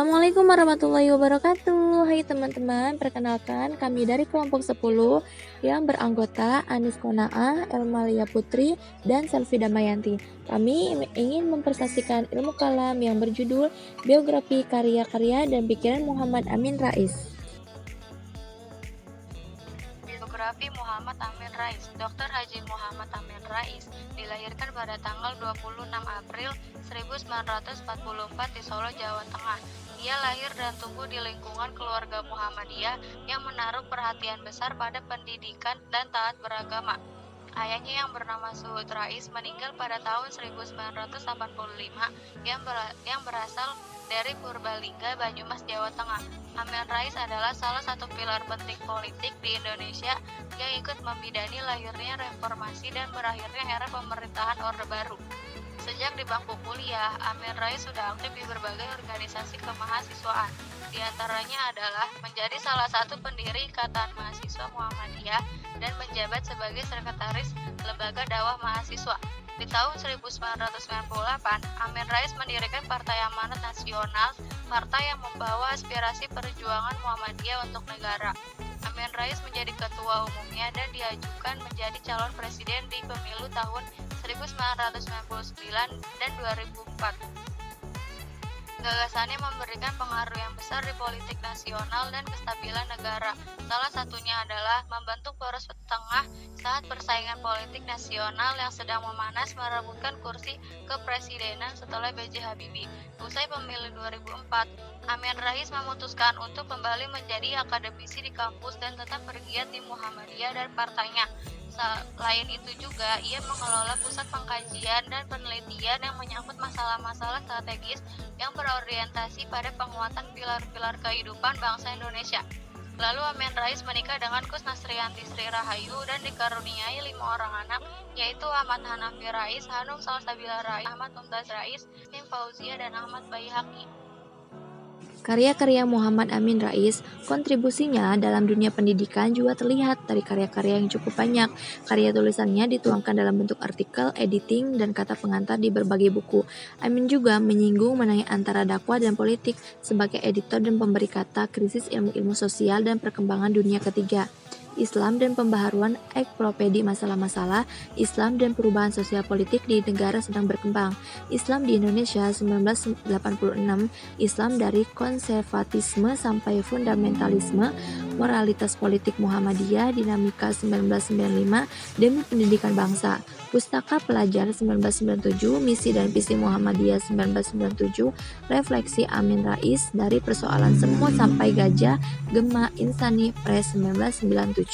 Assalamualaikum warahmatullahi wabarakatuh. Hai teman-teman, perkenalkan kami dari kelompok 10 yang beranggota Anis Kona'ah, Elmalia Putri, dan Selvi Damayanti. Kami ingin mempresentasikan ilmu kalam yang berjudul Biografi Karya-Karya dan Pikiran Muhammad Amin Rais. Biografi Muhammad Amin Rais. Dr. Haji Muhammad Amin Rais dilahirkan pada tanggal 26 April 1944 di Solo, Jawa Tengah. Ia lahir dan tumbuh di lingkungan keluarga Muhammadiyah yang menaruh perhatian besar pada pendidikan dan taat beragama. Ayahnya yang bernama Suhud Rais meninggal pada tahun 1985 yang berasal dari Purbalingga, Banyumas, Jawa Tengah. Amin Rais adalah salah satu pilar penting politik di Indonesia yang ikut membidani lahirnya reformasi dan berakhirnya era pemerintahan Orde Baru. Sejak di bangku kuliah, Amin Rais sudah aktif di berbagai organisasi kemahasiswaan. Di antaranya adalah menjadi salah satu pendiri Ikatan Mahasiswa Muhammadiyah dan menjabat sebagai sekretaris Lembaga Dakwah Mahasiswa. Di tahun 1998, Amin Rais mendirikan Partai Amanat Nasional, partai yang membawa aspirasi perjuangan Muhammadiyah untuk negara. Amin Rais menjadi ketua umumnya dan diajukan menjadi calon presiden di pemilu tahun 1999 dan 2004. Gagasannya memberikan pengaruh yang besar di politik nasional dan kestabilan negara. Salah satunya adalah membentuk poros tengah saat persaingan politik nasional yang sedang memanas merebutkan kursi kepresidenan setelah B.J. Habibie. Usai pemilu 2004, Amin Rais memutuskan untuk kembali menjadi akademisi di kampus dan tetap bergiat di Muhammadiyah dan partainya. Selain itu juga, ia mengelola pusat pengkajian dan penelitian yang menyangkut masalah-masalah strategis yang berorientasi pada penguatan pilar-pilar kehidupan bangsa Indonesia. Lalu Amin Rais menikah dengan Kus Nasriyanti Sri Rahayu dan dikaruniai 5 orang anak, yaitu Ahmad Hanafi Rais, Hanum Salsabila Rais, Ahmad Mumtaz Rais, Tim Fauzia, dan Ahmad Baihaqi. Karya-karya Muhammad Amin Rais, kontribusinya dalam dunia pendidikan juga terlihat dari karya-karya yang cukup banyak. Karya tulisannya dituangkan dalam bentuk artikel, editing, dan kata pengantar di berbagai buku. Amin juga menyinggung mengenai antara dakwah dan politik sebagai editor dan pemberi kata krisis ilmu-ilmu sosial dan perkembangan dunia ketiga. Islam dan pembaharuan ensiklopedi masalah-masalah Islam dan perubahan sosial politik di negara sedang berkembang. Islam di Indonesia 1986, Islam dari konservatisme sampai fundamentalisme, moralitas politik Muhammadiyah, dinamika 1995, demi pendidikan bangsa. Pustaka Pelajar 1997, Misi dan Visi Muhammadiyah 1997, Refleksi Amin Rais dari Persoalan Semut sampai Gajah, Gema Insani Press 1997.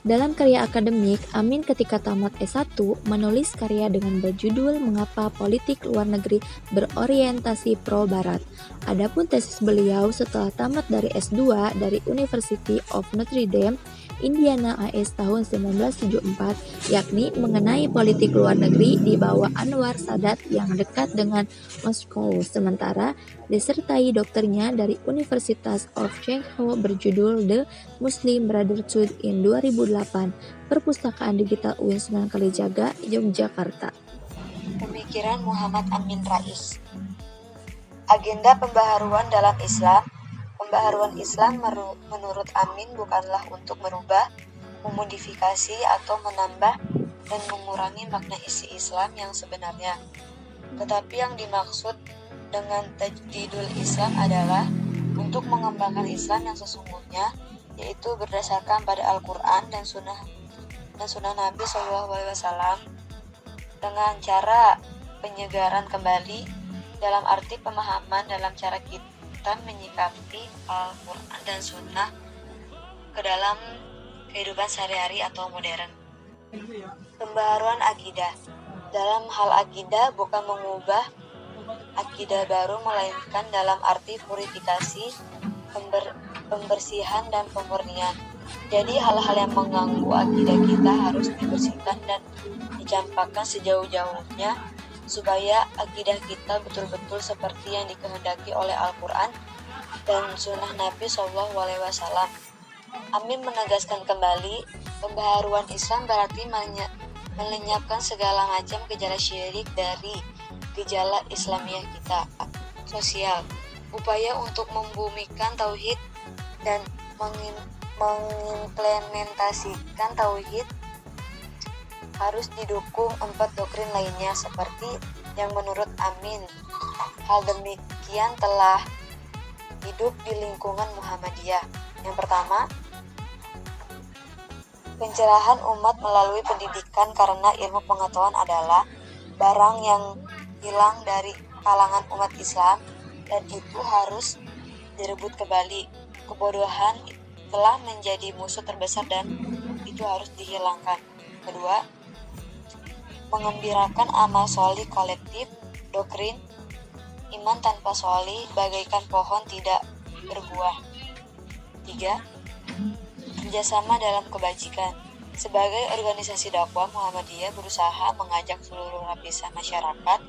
Dalam karya akademik, Amin ketika tamat S1 menulis karya dengan berjudul Mengapa Politik Luar Negeri Berorientasi Pro-Barat. Adapun tesis beliau setelah tamat dari S2 dari University of Notre Dame, Indiana AS tahun 1974, yakni mengenai politik luar negeri di bawah Anwar Sadat yang dekat dengan Moskow. Sementara disertai dokternya dari Universitas of Chicago berjudul The Muslim Brotherhood in 2008, Perpustakaan Digital UIN Sunan Kalijaga, Yogyakarta. Pemikiran Muhammad Amin Rais. Agenda pembaharuan dalam Islam. Pembaharuan Islam menurut Amin bukanlah untuk merubah, memodifikasi atau menambah dan mengurangi makna isi Islam yang sebenarnya. Tetapi yang dimaksud dengan tajdidul Islam adalah untuk mengembangkan Islam yang sesungguhnya, yaitu berdasarkan pada Al-Quran dan Sunnah Nabi SAW dengan cara penyegaran kembali dalam arti pemahaman dalam cara kita menyikapi Al-Quran dan Sunnah ke dalam kehidupan sehari-hari atau modern. Pembaharuan akidah. Dalam hal akidah bukan mengubah akidah baru, melainkan dalam arti purifikasi, pembersihan dan pemurnian. Jadi hal-hal yang mengganggu akidah kita harus dibersihkan dan dicampakkan sejauh-jauhnya supaya akidah kita betul-betul seperti yang dikehendaki oleh Al-Quran dan Sunnah Nabi SAW. Amin menegaskan kembali, pembaharuan Islam berarti melenyapkan segala macam gejala syirik dari gejala Islamiyah kita. Sosial, upaya untuk membumikan tauhid dan mengimplementasikan tauhid harus didukung 4 doktrin lainnya seperti yang menurut Amin. Hal demikian telah hidup di lingkungan Muhammadiyah. Yang pertama, pencerahan umat melalui pendidikan karena ilmu pengetahuan adalah barang yang hilang dari kalangan umat Islam dan itu harus direbut kembali. Kebodohan telah menjadi musuh terbesar dan itu harus dihilangkan. Kedua, mengembirakan amal solih kolektif, doktrin iman tanpa solih bagaikan pohon tidak berbuah. 3. Kerjasama dalam kebajikan. Sebagai organisasi dakwah, Muhammadiyah berusaha mengajak seluruh lapisan masyarakat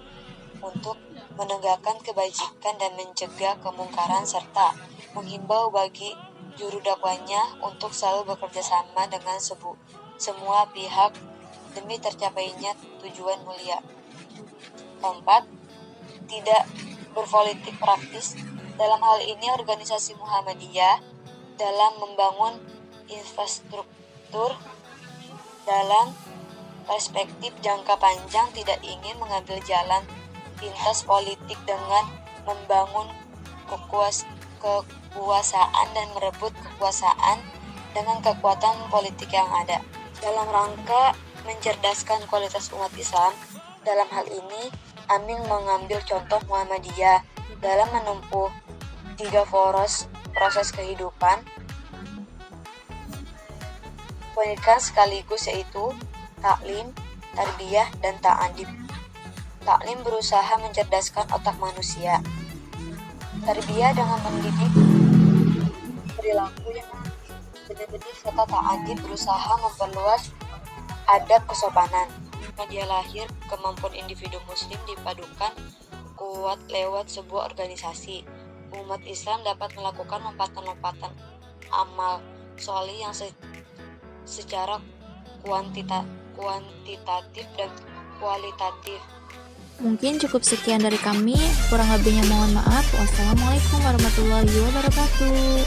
untuk menegakkan kebajikan dan mencegah kemungkaran serta menghimbau bagi juru dakwahnya untuk selalu bekerja sama dengan semua pihak demi tercapainya tujuan mulia. Keempat, tidak berpolitik praktis. Dalam hal ini organisasi Muhammadiyah dalam membangun infrastruktur dalam perspektif jangka panjang tidak ingin mengambil jalan pintas politik dengan membangun kekuasaan dan merebut kekuasaan dengan kekuatan politik yang ada. Dalam rangka mencerdaskan kualitas umat Islam, dalam hal ini Amin mengambil contoh Muhammadiyah dalam menempuh 3 proses kehidupan pendidikan sekaligus, yaitu taklim, tarbiyah, dan ta'adib. Taklim berusaha mencerdaskan otak manusia. Tarbiyah dengan mendidik perilaku yang benar-benar, serta ta'adib berusaha memperluas adab kesopanan. Media lahir kemampuan individu muslim dipadukan kuat lewat sebuah organisasi. Umat Islam dapat melakukan lompatan-lompatan amal solih yang secara kuantitatif dan kualitatif. Mungkin cukup sekian dari kami, kurang lebihnya mohon maaf. Wassalamualaikum warahmatullahi wabarakatuh.